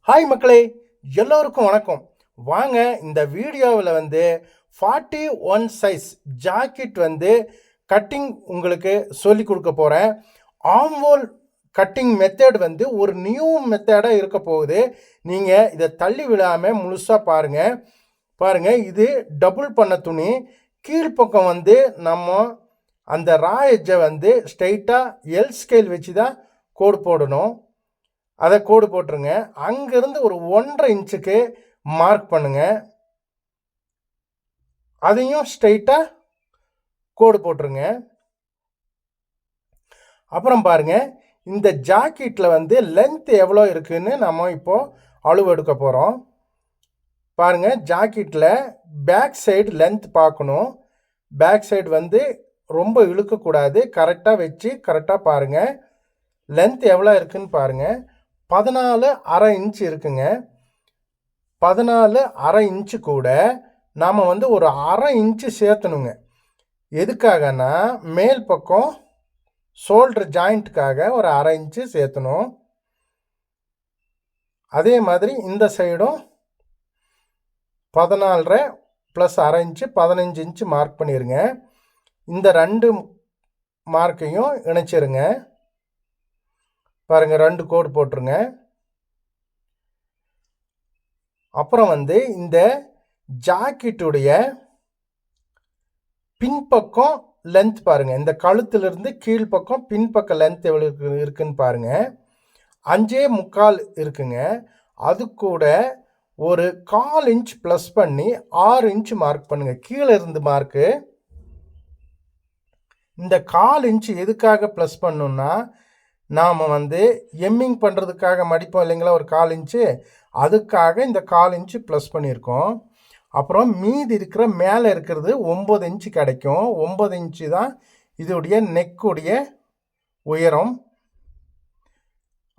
Hi மக்களே, எல்லோருக்கும் வணக்கம். வாங்க இந்த வீடியோவில் 41 சைஸ் ஜாக்கெட் கட்டிங் உங்களுக்கு சொல்லி கொடுக்க போகிறேன். ஆம்வோல் கட்டிங் மெத்தட் ஒரு நியூ மெத்தடாக இருக்க போகுது. நீங்கள் இதை தள்ளி விடாமல் முழுசாக பாருங்கள். இது டபுள் பண்ண துணி. கீழ்ப்பக்கம் நம்ம அந்த ரா எட்ஜை ஸ்ட்ரைட்டாக எல் ஸ்கேல் வச்சு தான் கோடு போடணும். அதை கோடு போட்டுருங்க. அங்கேருந்து ஒரு 1.5 இன்ச்சுக்கு மார்க் பண்ணுங்க. அதையும் ஸ்ட்ரைட்டாக கோடு போட்டுருங்க. அப்புறம் பாருங்க, இந்த ஜாக்கெட்டில் லென்த் எவ்வளோ இருக்குன்னு நம்ம இப்போது அளவு எடுக்க போகிறோம். பாருங்க, ஜாக்கெட்டில் பேக் சைடு லென்த் பார்க்கணும். பேக் சைடு ரொம்ப இழுக்கக்கூடாது. கரெக்டாக வச்சு கரெக்டாக பாருங்கள். லென்த் எவ்வளோ இருக்குன்னு பாருங்கள். 14.5 இன்ச் இருக்குங்க. 14.5 இன்ச்சு கூட நாம் ஒரு 1/2 இன்ச்சு சேர்த்தணுங்க. எதுக்காகனா மேல் பக்கம் ஷோல்டர் ஜாயிண்ட்டுக்காக ஒரு 1/2 இன்ச்சு சேர்த்தணும். அதே மாதிரி இந்த சைடும் 14.5 ப்ளஸ் 1/2 இன்ச்சு 15 இன்ச்சு மார்க் பண்ணிடுங்க. இந்த 2 மார்க்கையும் இணைச்சிருங்க. பாருங்கள், 2 கோடு போட்டுருங்க. அப்புறம் இந்த ஜாக்கெட்டுடைய பின்பக்கம் லென்த் பாருங்கள். இந்த கழுத்திலிருந்து கீழ்ப்பக்கம் பின்பக்க லென்த் எவ்வளோ இருக்குன்னு பாருங்கள். 5.25 இருக்குங்க. அது கூட ஒரு 1/4 இன்ச் ப்ளஸ் பண்ணி 6 இன்ச் மார்க் பண்ணுங்கள். கீழே இருந்து மார்க்கு. இந்த 1/4 இன்ச் எதுக்காக ப்ளஸ் பண்ணணுன்னா, நாம் எம்மிங் பண்ணுறதுக்காக மடிப்போம் இல்லைங்களா, ஒரு 1/4 இன்ச்சு. அதுக்காக இந்த 1/4 இன்ச்சு ப்ளஸ் பண்ணியிருக்கோம். அப்புறம் மீதி இருக்கிற மேலே இருக்கிறது 9 இன்ச்சு கிடைக்கும். 9 இன்ச்சு தான் இதோடைய நெக்குடைய உயரம்.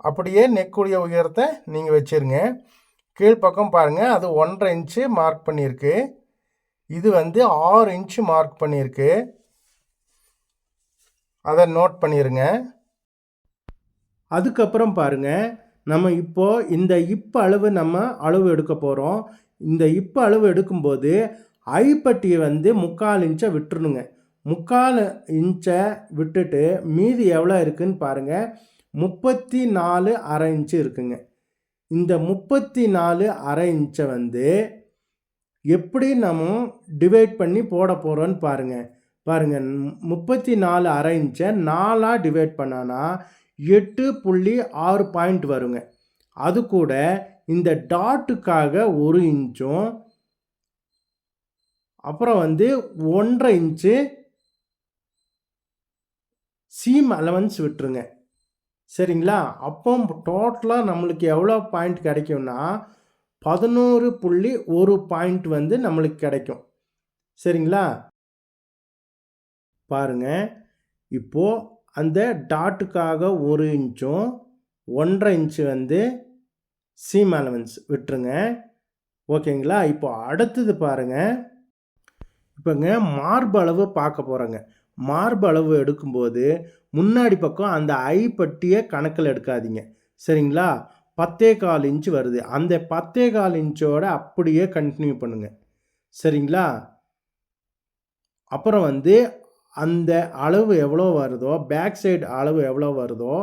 அப்படியே நெக்குடைய உயரத்தை நீங்கள் வச்சுருங்க. கீழ்ப்பக்கம் பாருங்கள், அது 1.5 இன்ச்சு மார்க் பண்ணியிருக்கு. இது 6 இன்ச்சு மார்க் பண்ணியிருக்கு. அதை நோட் பண்ணிடுங்க. அதுக்கப்புறம் பாருங்கள், நம்ம இப்போது இந்த இப்பு அளவு அளவு எடுக்க போகிறோம். இந்த இப்பு அளவு எடுக்கும்போது ஐப்பட்டியை 3/4 இன்ச்சை விட்டுருணுங்க. 3/4 இன்ச்சை விட்டுட்டு மீதி எவ்வளோ இருக்குதுன்னு பாருங்கள். 34.5 இன்ச்சு இருக்குங்க. இந்த 34.5 இன்ச்சை எப்படி நம்ம டிவைட் பண்ணி போட போகிறோன்னு பாருங்கள். 34.5 இன்ச்சை 4ஆக டிவைட் பண்ணானா 8.6 பாயிண்ட் வருங்க. அது கூட இந்த டாட்டுக்காக 1 இன்ச்சும் அப்புறம் 1.5 இன்ச்சு சீம் அலவன்ஸ் விட்டுருங்க. சரிங்களா? அப்போ டோட்டலாக நம்மளுக்கு எவ்வளோ பாயிண்ட் கிடைக்கும்னா 11.1 பாயிண்ட் நம்மளுக்கு கிடைக்கும். சரிங்களா? பாருங்கள், இப்போது அந்த டாட்டுக்காக 1 இன்ச்சும் 1.5 இன்ச்சு சீம் அலவன்ஸ் விட்டுருங்க. ஓகேங்களா? இப்போ அடுத்தது பாருங்கள். இப்போங்க மார்பு அளவு பார்க்க போகிறோங்க. மார்பு அளவு எடுக்கும்போது முன்னாடி பக்கம் அந்த ஐப்பட்டியை கணக்கில் எடுக்காதீங்க. சரிங்களா? 10.25 இன்ச்சு வருது. அந்த 10.25 இன்ச்சோட அப்படியே கண்டினியூ பண்ணுங்கள். சரிங்களா? அப்புறம் அந்த அளவு எவ்வளோ வருதோ, பேக் சைடு அளவு எவ்வளோ வருதோ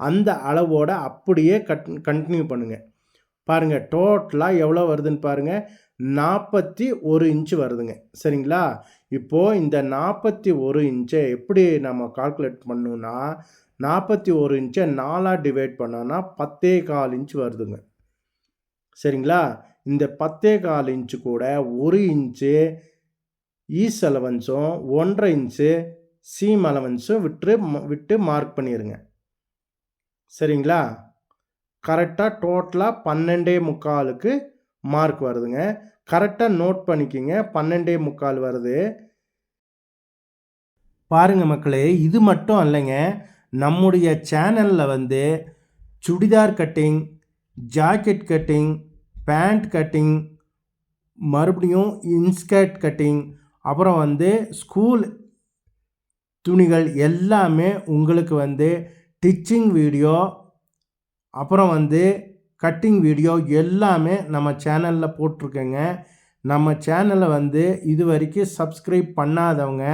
அந்த அளவோட அப்படியே கண்டினியூ பண்ணுங்கள். பாருங்கள், டோட்டலாக எவ்வளோ வருதுன்னு பாருங்கள். 41 இன்ச்சு வருதுங்க. சரிங்களா? இப்போது இந்த 41 இன்ச்சை எப்படி நம்ம கால்குலேட் பண்ணணுன்னா, 41 இன்ச்சை 4ஆக டிவைட் பண்ணோன்னா 10.25 இன்ச்சு வருதுங்க. சரிங்களா? இந்த 10.25 இன்ச்சு கூட 1 இன்ச்சு ஈஸ் அலவன்ஸும் 1.5 இன்ச்சு சீம் அலவன்ஸும் விட்டு மார்க் பண்ணிடுங்க. சரிங்களா? கரெக்டாக டோட்டலாக 12.25க்கு மார்க் வருதுங்க. கரெக்டாக நோட் பண்ணிக்கிங்க. 12.25 வருது. பாருங்கள் மக்களே, இது மட்டும் இல்லைங்க, நம்முடைய சேனலில் churidar cutting, jacket cutting, pant cutting, மறுபடியும் இன்ஸ்கர்ட் கட்டிங், அப்புறம் ஸ்கூல் துணிகள் எல்லாமே உங்களுக்கு டிச்சிங் வீடியோ, அப்புறம் கட்டிங் வீடியோ எல்லாமே நம்ம சேனலில் போட்டிருக்கேங்க. நம்ம சேனலை வந்து இது வரைக்கும் சப்ஸ்கிரைப் பண்ணாதவங்க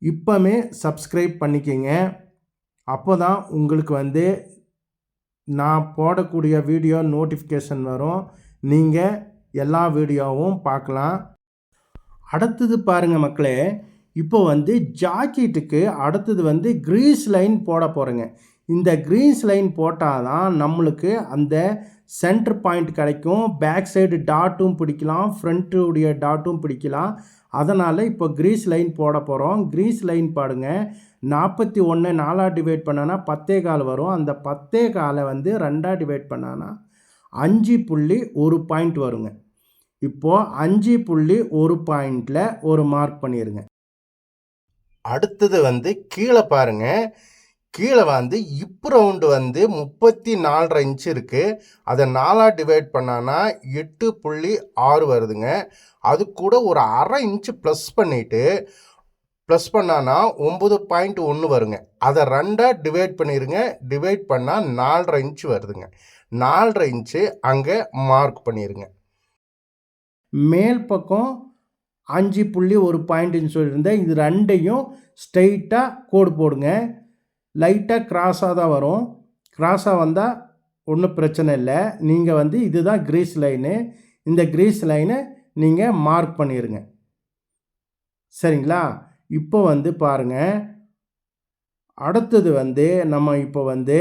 இப்போமே சப்ஸ்கிரைப் பண்ணிக்கங்க. அப்போ தான் உங்களுக்கு வந்து நான் போடக்கூடிய வீடியோ நோட்டிஃபிகேஷன் வரும். நீங்கள் எல்லா வீடியோவும் பார்க்கலாம். அடுத்தது பாருங்கள் மக்களே, இப்போ வந்து ஜாக்கெட்டுக்கு அடுத்தது வந்து க்ரீஸ் லைன் போட போகிறேங்க. இந்த க்ரீஸ் லைன் போட்டால் தான் நம்மளுக்கு அந்த சென்டர் பாயிண்ட் கிடைக்கும். பேக் சைடு டாட்டும் பிடிக்கலாம், ஃப்ரண்ட்டுடைய டாட்டும் பிடிக்கலாம். அதனால் இப்போ க்ரீஸ் லைன் போட போகிறோம். க்ரீஸ் லைன் பாடுங்க. 41 4 டிவைட் பண்ணானா 10.25 வரும். அந்த 10.25 வந்து 2 டிவைட் பண்ணானா 5.1 பாயிண்ட் வருங்க. இப்போது 5.1 பாயிண்டில் ஒரு மார்க் பண்ணிடுங்க. அடுத்தது வந்து கீழே பாருங்கள். கீழே வந்து இப் ரவுண்டு வந்து 34.5 இன்ச்சு இருக்குது. அதை 4 டிவைட் பண்ணானா 8.6 வருதுங்க. அது கூட ஒரு அரை இன்ச்சு ப்ளஸ் பண்ணிவிட்டு ப்ளஸ் பண்ணானா 9.1 வருங்க. அதை 2 டிவைட் பண்ணிடுங்க. டிவைட் பண்ணால் 4.5 இன்ச்சு வருதுங்க. 4.5 இன்ச்சு அங்கே மார்க் பண்ணிடுங்க. மேல் பக்கம் 5.1 பாயிண்ட்டுன்னு சொல்லியிருந்தேன். இது ரெண்டையும் ஸ்ட்ரெயிட்டாக கோடு போடுங்க. லைட்டாக கிராஸாக தான் வரும். கிராஸாக வந்தால் ஒன்றும் பிரச்சனை இல்லை. நீங்கள் வந்து இதுதான் க்ரீஸ் லைனு. இந்த க்ரீஸ் லைனை நீங்கள் மார்க் பண்ணிடுங்க. சரிங்களா? இப்போ வந்து பாருங்கள், அடுத்தது வந்து நம்ம இப்போ வந்து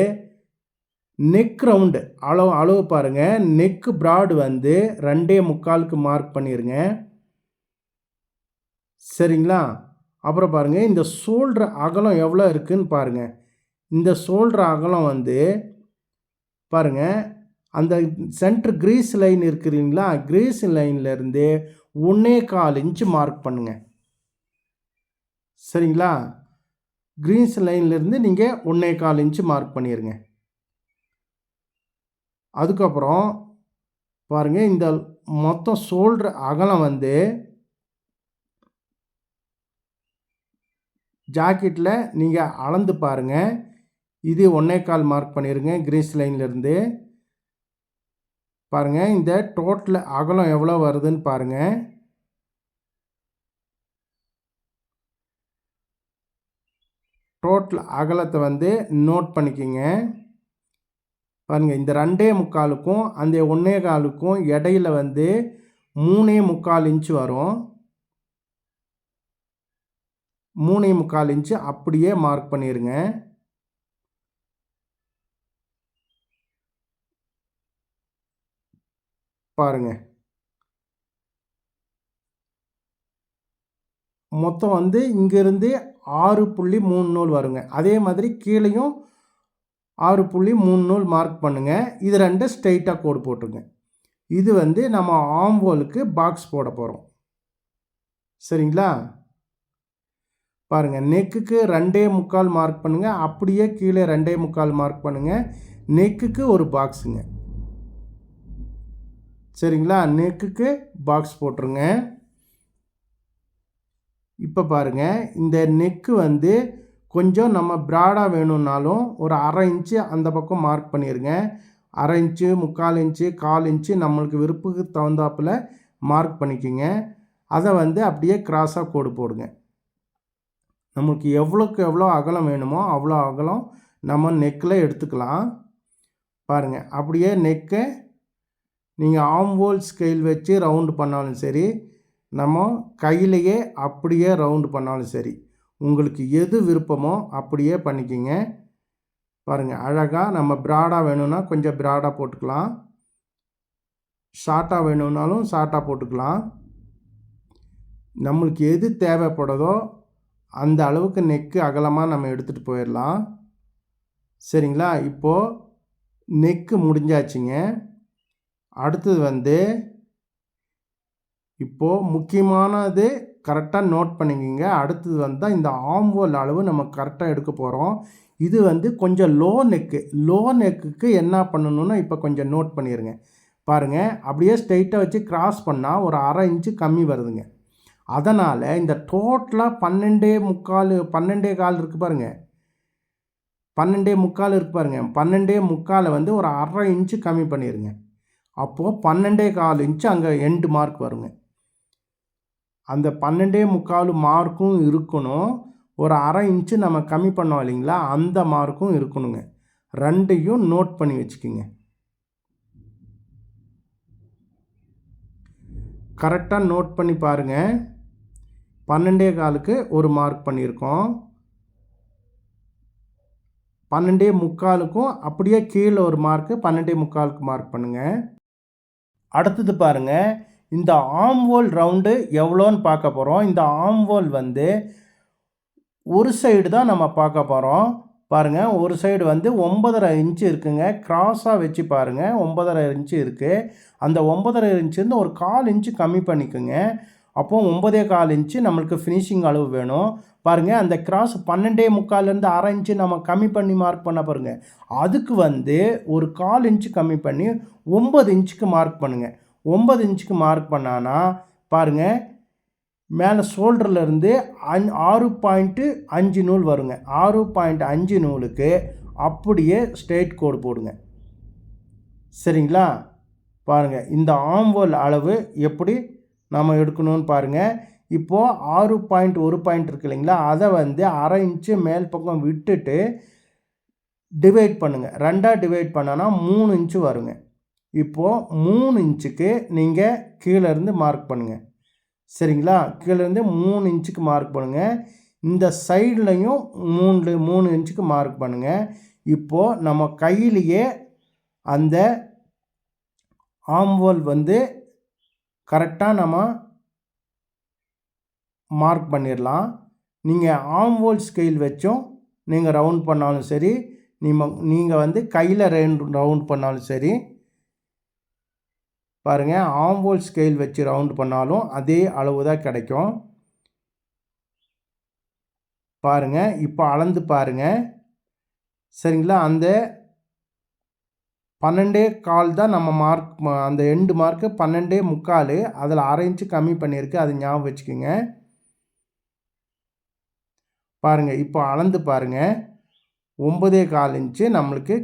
நெக் ரவுண்டு அளவு பாருங்கள். நெக்கு ப்ராடு வந்து 2.25க்கு மார்க் பண்ணிடுங்க. சரிங்களா? அப்புறம் பாருங்கள், இந்த ஷோல்டர் அகலம் எவ்வளோ இருக்குதுன்னு பாருங்கள். இந்த ஷோல்டர் அகலம் வந்து பாருங்கள், அந்த சென்டர் க்ரீஸ் லைன் இருக்குதுங்களா, க்ரீஸ் லைன்லேருந்து 1.25 இன்ச்சு மார்க் பண்ணுங்கள். சரிங்களா? க்ரீஸ் லைன்லேருந்து நீங்கள் 1.25 இன்ச்சு மார்க் பண்ணிடுங்க. அதுக்கப்புறம் பாருங்கள், இந்த மொத்தம் ஷோல்டர் அகலம் வந்து ஜாக்கெட்டில் நீங்கள் அளந்து பாருங்கள். இது 1.25 மார்க் பண்ணிடுங்க. க்ரீஸ் லைன்லேருந்து பாருங்கள், இந்த டோட்டல் அகலம் எவ்வளோ வருதுன்னு பாருங்கள். டோட்டல் அகலத்தை வந்து நோட் பண்ணிக்கிங்க. பாருங்கள், இந்த 2.25க்கும் அந்த 1.25க்கும் இடையில வந்து 3.25 இன்ச்சு வரும். 3.25 இன்ச்சு அப்படியே மார்க் பண்ணிடுங்க. பாருங்கள், மொத்தம் வந்து இங்கேருந்து 6.30 வருங்க. அதே மாதிரி கீழேயும் 6.30 மார்க் பண்ணுங்கள். இது 2 ஸ்ட்ரெயிட்டாக கோடு போட்டுருங்க. இது வந்து நம்ம ஆம்ஹோலுக்கு பாக்ஸ் போட போகிறோம். சரிங்களா? பாருங்கள், நெக்குக்கு 2.25 மார்க் பண்ணுங்கள். அப்படியே கீழே 2.25 மார்க் பண்ணுங்கள். நெக்குக்கு ஒரு பாக்ஸுங்க. சரிங்களா? நெக்குக்கு பாக்ஸ் போட்டுருங்க. இப்போ பாருங்கள், இந்த நெக்கு வந்து கொஞ்சம் நம்ம ப்ராடாக வேணும்னாலும் ஒரு அரை இன்ச்சு அந்த பக்கம் மார்க் பண்ணிடுங்க. அரை இன்ச்சு, 3/4 இன்ச்சு, 1/4 இன்ச்சு நம்மளுக்கு விருப்புக்கு தகுந்தாப்பில் மார்க் பண்ணிக்கோங்க. அதை வந்து அப்படியே கிராஸாக கோடு போடுங்க. நமக்கு எவ்வளோக்கு எவ்வளோ அகலம் வேணுமோ அவ்வளோ அகலம் நம்ம நெக்கில் எடுத்துக்கலாம். பாருங்கள், அப்படியே நெக்கை நீங்கள் ஆம்ஹோல் ஸ்கேல் வச்சு ரவுண்டு பண்ணாலும் சரி, நம்ம கையிலையே அப்படியே ரவுண்டு பண்ணாலும் சரி, உங்களுக்கு எது விருப்பமோ அப்படியே பண்ணிக்கிங்க. பாருங்கள், அழகாக நம்ம ப்ராடாக வேணும்னா கொஞ்சம் ப்ராடாக போட்டுக்கலாம். ஷார்ட்டாக வேணும்னாலும் ஷார்ட்டாக போட்டுக்கலாம். நம்மளுக்கு எது தேவைப்படுதோ அந்த அளவுக்கு நெக்கு அகலமாக நம்ம எடுத்துகிட்டு போயிடலாம். சரிங்களா? இப்போது நெக்கு முடிஞ்சாச்சுங்க. அடுத்தது வந்து இப்போது முக்கியமானது கரெக்டாக நோட் பண்ணிக்கிங்க. அடுத்தது வந்து இந்த ஆம்ஹோல் அளவு நம்ம கரெக்டாக எடுக்க போகிறோம். இது வந்து கொஞ்சம் லோ நெக்குக்கு என்ன பண்ணணும்னா இப்போ கொஞ்சம் நோட் பண்ணிடுங்க. பாருங்கள், அப்படியே ஸ்ட்ரெயிட்டாக வச்சு கிராஸ் பண்ணால் ஒரு அரை இன்ச்சு கம்மி வருதுங்க. அதனால் இந்த டோட்டலாக 12.25 12.25 இருக்குது பாருங்கள். 12.25 இருக்கு பாருங்க. 12.25 வந்து ஒரு 1/2 இன்ச்சு கம்மி பண்ணிடுங்க. அப்போது 12.25 இன்ச்சு அங்கே எண்டு மார்க் வருங்க. அந்த 12.25 மார்க்கும் இருக்கணும். ஒரு 1/2 இன்ச்சு நம்ம கம்மி பண்ணோம் இல்லைங்களா, அந்த மார்க்கும் இருக்கணுங்க. 2யும் நோட் பண்ணி வச்சுக்கிங்க. கரெக்டாக நோட் பண்ணி பாருங்கள். 12.25க்கு ஒரு மார்க் பண்ணியிருக்கோம். 12.25க்கும் அப்படியே கீழே ஒரு மார்க்கு 12.25க்கு மார்க் பண்ணுங்கள். அடுத்தது பாருங்கள், இந்த ஆம்ஹோல் ரவுண்டு எவ்வளோன்னு பார்க்க போகிறோம். இந்த ஆம்ஹோல் வந்து ஒரு சைடு தான் நம்ம பார்க்க போகிறோம். பாருங்கள், ஒரு சைடு வந்து 9.5 இன்ச்சு இருக்குங்க. கிராஸாக வச்சு பாருங்கள், 9.5 இன்ச்சு இருக்குது. அந்த 9.5 இன்ச்சுலேருந்து ஒரு 1/4 இன்ச்சு கம்மி பண்ணிக்கோங்க. அப்போது 9.25 இன்ச்சு நம்மளுக்கு ஃபினிஷிங் அளவு வேணும். பாருங்கள், அந்த கிராஸ் 12.25லேருந்து 1/2 இன்ச்சு நம்ம கம்மி பண்ணி மார்க் பண்ண பாருங்கள். அதுக்கு வந்து ஒரு 1/4 இன்ச்சு கம்மி பண்ணி 9 இன்ச்சுக்கு மார்க் பண்ணுங்கள். 9 இன்ச்சுக்கு மார்க் பண்ணான்னா பாருங்கள், மேலே ஷோல்டர்லேருந்து 6.5 நூல் வருங்க. 6.5 நூலுக்கு அப்படியே ஸ்ட்ரெயிட் கோடு போடுங்க. சரிங்களா? பாருங்கள், இந்த ஆம்ஹோல் அளவு எப்படி நம்ம எடுக்கணும்னு பாருங்கள். இப்போது 6.1 பாயிண்ட் இருக்கு இல்லைங்களா, அதை வந்து 1/2 இன்ச்சு மேல் பக்கம் விட்டுட்டு டிவைட் பண்ணுங்கள். 2ஆக டிவைட் பண்ணோன்னா 3 இன்ச்சு வருங்க. இப்போது 3 இன்ச்சுக்கு நீங்கள் கீழேருந்து மார்க் பண்ணுங்கள். சரிங்களா? கீழேருந்து 3 இன்ச்சுக்கு மார்க் பண்ணுங்கள். இந்த சைட்லையும் 3 இன்ச்சுக்கு மார்க் பண்ணுங்கள். இப்போது நம்ம கையிலேயே அந்த ஆம்ஹோல் வந்து கரெக்டாக நம்ம மார்க் பண்ணிடலாம். நீங்கள் ஆம்ஹோல் ஸ்கேல் வச்சும் நீங்கள் ரவுண்ட் பண்ணாலும் சரி, நீங்கள் வந்து கையில் ரவுண்ட் பண்ணாலும் சரி. பாருங்கள், ஆம்ஹோல் ஸ்கேல் வச்சு ரவுண்ட் பண்ணாலும் அதே அளவு தான் கிடைக்கும். பாருங்கள், இப்போ அளந்து பாருங்கள். சரிங்களா? அந்த 12.25 தான் நம்ம மார்க், அந்த எண்டு மார்க்கு 12.25. அதில் 1/2 இன்ச்சு கம்மி பண்ணியிருக்கு, அது ஞாபகம் வச்சுக்கோங்க. பாருங்கள், இப்போ அளந்து பாருங்கள். 9.25 இன்ச்சு நம்மளுக்கு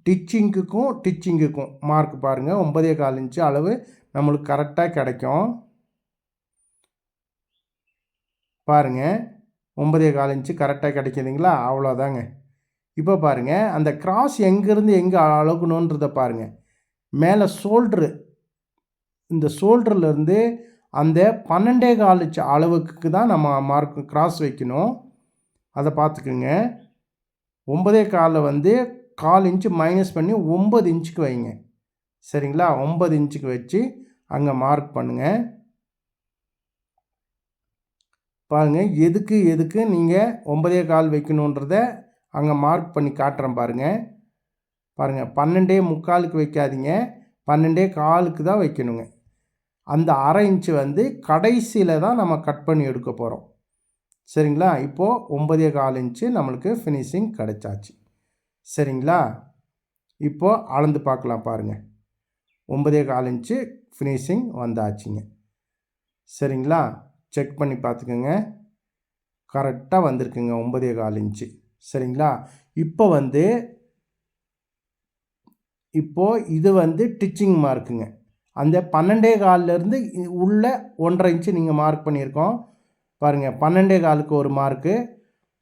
டிச்சிங்குக்கும் மார்க் பாருங்கள். 9.25 இன்ச்சு அளவு நம்மளுக்கு கரெக்டாக கிடைக்கும். பாருங்கள், 9.25 இன்ச்சு கரெக்டாக கிடைக்குதுங்களா? அவ்வளோதாங்க. இப்போ பாருங்கள், அந்த கிராஸ் எங்கேருந்து எங்கே அளக்கணுன்றதை பாருங்கள். மேலே ஷோல்ட்ரு, இந்த ஷோல்டர்லேருந்து அந்த 12.25 இன்ச்சு அளவுக்கு தான் நம்ம மார்க் கிராஸ் வைக்கணும். அதை பார்த்துக்குங்க. 9.25 வந்து 1/4 இன்ச்சு மைனஸ் பண்ணி 9 இன்ச்சுக்கு வைங்க. சரிங்களா? 9 இன்ச்சுக்கு வச்சு அங்கே மார்க் பண்ணுங்கள். பாருங்கள், எதுக்கு நீங்கள் 9.25 வைக்கணுன்றத அங்கே மார்க் பண்ணி காட்டுறேன் பாருங்கள். பாருங்கள், 12.25க்கு வைக்காதீங்க, 12.25க்கு தான் வைக்கணுங்க. அந்த 1/2 இன்ச்சு வந்து கடைசியில் தான் நம்ம கட் பண்ணி எடுக்க போகிறோம். சரிங்களா? இப்போது 9.25 இன்ச்சு நம்மளுக்கு ஃபினிஷிங் கிடைச்சாச்சு. சரிங்களா? இப்போது அளந்து பார்க்கலாம் பாருங்கள். 9.25 இன்ச்சு ஃபினிஷிங் வந்தாச்சுங்க. சரிங்களா? செக் பண்ணி பார்த்துக்கோங்க. கரெக்டாக வந்திருக்குங்க 9.25 இன்ச்சு. சரிங்களா? இப்போது இது வந்து டிச்சிங் மார்க்குங்க. அந்த 12.25லேருந்து உள்ள 1/2 இன்ச்சு நீங்கள் மார்க் பண்ணியிருக்கோம். பாருங்கள், 12.25க்கு ஒரு மார்க்கு,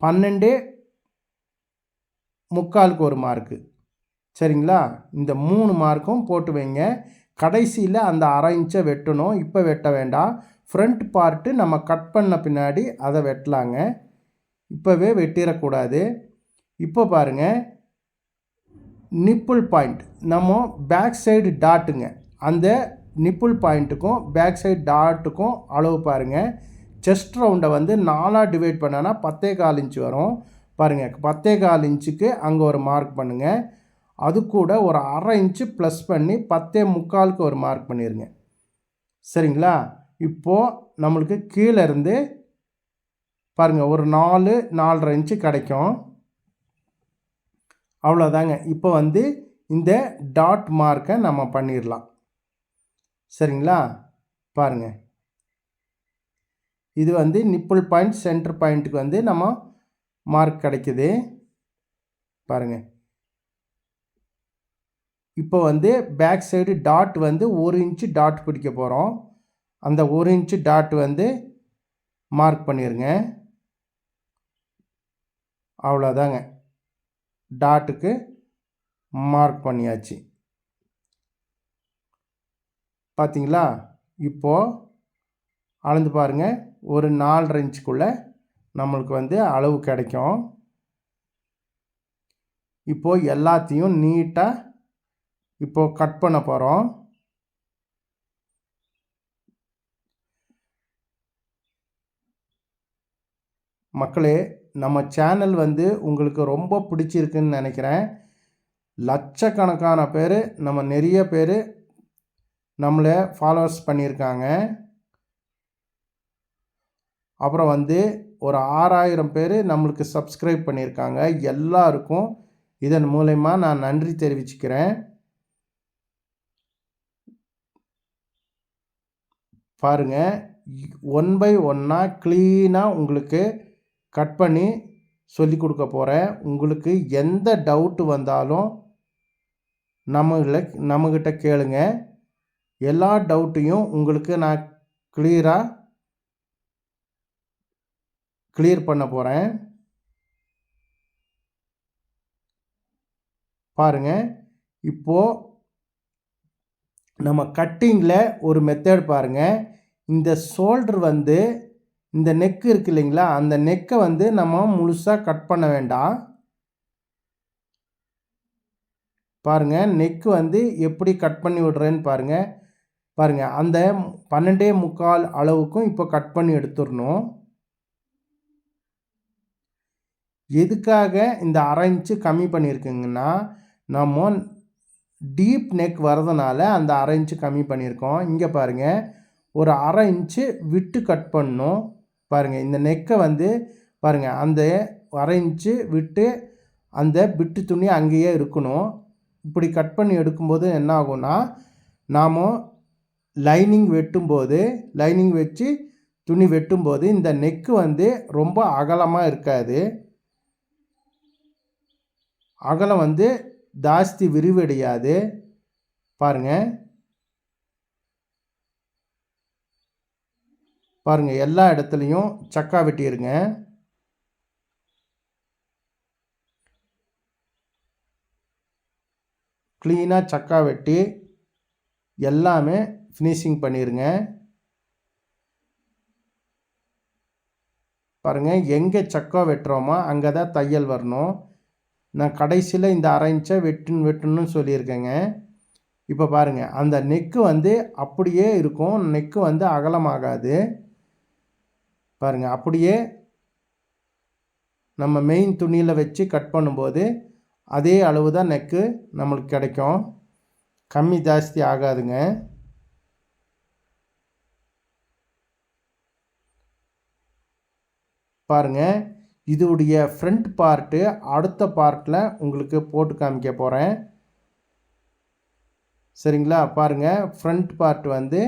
12.25க்கு ஒரு மார்க்கு. சரிங்களா? இந்த 3 மார்க்கும் போட்டு வைங்க. கடைசியில் அந்த 1/2 இன்ச்சை வெட்டணும். இப்போ வெட்ட வேண்டாம். ஃப்ரண்ட் பார்ட்டு நம்ம கட் பண்ண பின்னாடி அதை வெட்டலாங்க. இப்போவே வெட்டிடக்கூடாது. இப்போ பாருங்கள், நிப்பிள் பாயிண்ட் நம்ம பேக் சைடு டாட்டுங்க. அந்த நிப்பிள் பாயிண்ட்டுக்கும் பேக் சைடு டாட்டுக்கும் அளவு பாருங்கள். செஸ்ட் ரவுண்டை வந்து 4ஆக டிவைட் பண்ணனா 10.25 இன்ச்சு வரும். பாருங்கள், 10.25 இன்ச்சுக்கு அங்கே ஒரு மார்க் பண்ணுங்கள். அது கூட ஒரு 1/2 இன்ச்சு ப்ளஸ் பண்ணி 10.25க்கு ஒரு மார்க் பண்ணிடுங்க. சரிங்களா? இப்போது நம்மளுக்கு கீழே இருந்து பாருங்கள் ஒரு 4-4.5 இன்ச்சு கிடைக்கும். அவ்வளோதாங்க. இப்போ வந்து இந்த டாட் மார்க்கை நம்ம பண்ணிடலாம். சரிங்களா? பாருங்கள், இது வந்து நிப்பிள் பாயிண்ட் சென்டர் பாயிண்ட்டுக்கு வந்து நம்ம மார்க் கிடைக்குது. பாருங்கள். இப்போ வந்து பேக் சைடு டாட் வந்து 1 இன்ச்சு டாட் பிடிக்க போகிறோம். அந்த 1 இன்ச்சு டாட் வந்து மார்க் பண்ணிடுங்க. அவ்வளோதாங்க, டாட்டுக்கு மார்க் பண்ணியாச்சு. பார்த்தீங்களா? இப்போது அளந்து பாருங்கள். ஒரு 4.5 இன்ச்சுக்குள்ளே நம்மளுக்கு வந்து அளவு கிடைக்கும். இப்போது எல்லாத்தையும் நீட்டாக இப்போது கட் பண்ண போகிறோம். மக்களே, நம்ம சேனல் வந்து உங்களுக்கு ரொம்ப பிடிச்சிருக்குன்னு நினைக்கிறேன். லட்சக்கணக்கான பேர், நம்ம நிறைய பேர் நம்மளை ஃபாலோவர்ஸ் பண்ணியிருக்காங்க. அப்புறம் வந்து ஒரு 6000 பேர் நம்மளுக்கு சப்ஸ்கிரைப் பண்ணியிருக்காங்க. எல்லாருக்கும் இதன் மூலயமா நான் நன்றி தெரிவிச்சுக்கிறேன். பாருங்கள், 1 பை 1 க்ளீனாக உங்களுக்கு கட் பண்ணி சொல்லி கொடுக்க போகிறேன். உங்களுக்கு எந்த டவுட்டு வந்தாலும் நம்மக்கிட்ட கேளுங்க. எல்லா டவுட்டையும் உங்களுக்கு நான் கிளியர் பண்ண போகிறேன். பாருங்கள், இப்போது நம்ம கட்டிங்கில் ஒரு மெத்தட் பாருங்கள். இந்த ஷோல்டர் வந்து இந்த நெக்கு இருக்குது இல்லைங்களா, அந்த நெக்கை வந்து நம்ம முழுசாக கட் பண்ண வேண்டாம். பாருங்கள், நெக்கு வந்து எப்படி கட் பண்ணி விடுறேன்னு பாருங்கள். பாருங்கள், அந்த 12.25 அளவுக்கும் இப்போ கட் பண்ணி எடுத்துடணும். எதுக்காக இந்த 1/2 இன்ச்சு கம்மி பண்ணியிருக்குங்கன்னா, நம்ம டீப் நெக் வரதுனால அந்த 1/2 இன்ச்சு கம்மி பண்ணியிருக்கோம். இங்கே பாருங்கள், ஒரு 1/2 இன்ச்சு விட்டு கட் பண்ணணும். பாருங்கள், இந்த நெக்கை வந்து பாருங்கள், அந்த 1/2 இன்ச்சு விட்டு அந்த பிட்டு துணி அங்கேயே இருக்கணும். இப்படி கட் பண்ணி எடுக்கும்போது என்ன ஆகும்னா, நாம் லைனிங் வச்சு துணி வெட்டும்போது இந்த நெக்கு வந்து ரொம்ப அகலமாக இருக்காது. அகலம் வந்து ஜாஸ்தி விரிவடையாது. பாருங்கள், எல்லா இடத்துலையும் சக்கா வெட்டிடுங்க. க்ளீனாக சக்கா வெட்டி எல்லாமே ஃபினிஷிங் பண்ணிடுங்க. பாருங்கள், எங்கே சக்கா வெட்டுறோமோ அங்கே தான் தையல் வரணும். நான் கடைசியில் இந்த 1/2 இன்ச்சை வெட்டணும்னு சொல்லியிருக்கேங்க. இப்போ பாருங்கள், அந்த நெக்கு வந்து அப்படியே இருக்கும். நெக்கு வந்து அகலமாகாது. பாருங்கள், அப்படியே நம்ம மெயின் துணியில் வச்சு கட் பண்ணும்போது அதே அளவு தான் நெக்கு நம்மளுக்கு கிடைக்கும். கம்மி ஜாஸ்தி ஆகாதுங்க. பாருங்கள், இதோடைய ஃப்ரண்ட் பார்ட்டு அடுத்த பார்ட்டில் உங்களுக்கு போட்டு காமிக்க போகிறேன். சரிங்களா? பாருங்கள், ஃப்ரண்ட் பார்ட் வந்து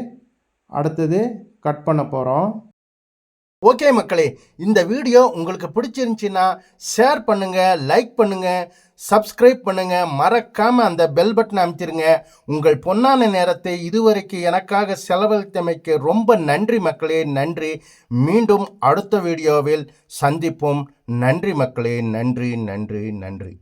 அடுத்தது கட் பண்ண போகிறோம். ஓகே மக்களே, இந்த வீடியோ உங்களுக்கு பிடிச்சிருந்துச்சின்னா ஷேர் பண்ணுங்கள், லைக் பண்ணுங்கள், சப்ஸ்கிரைப் பண்ணுங்கள். மறக்காமல் அந்த பெல் பட்டன் அமைத்திருங்க. உங்கள் பொன்னான நேரத்தை இதுவரைக்கும் எனக்காக செலவழித்தமைக்கு ரொம்ப நன்றி மக்களே, நன்றி. மீண்டும் அடுத்த வீடியோவில் சந்திப்போம். நன்றி மக்களே, நன்றி நன்றி நன்றி.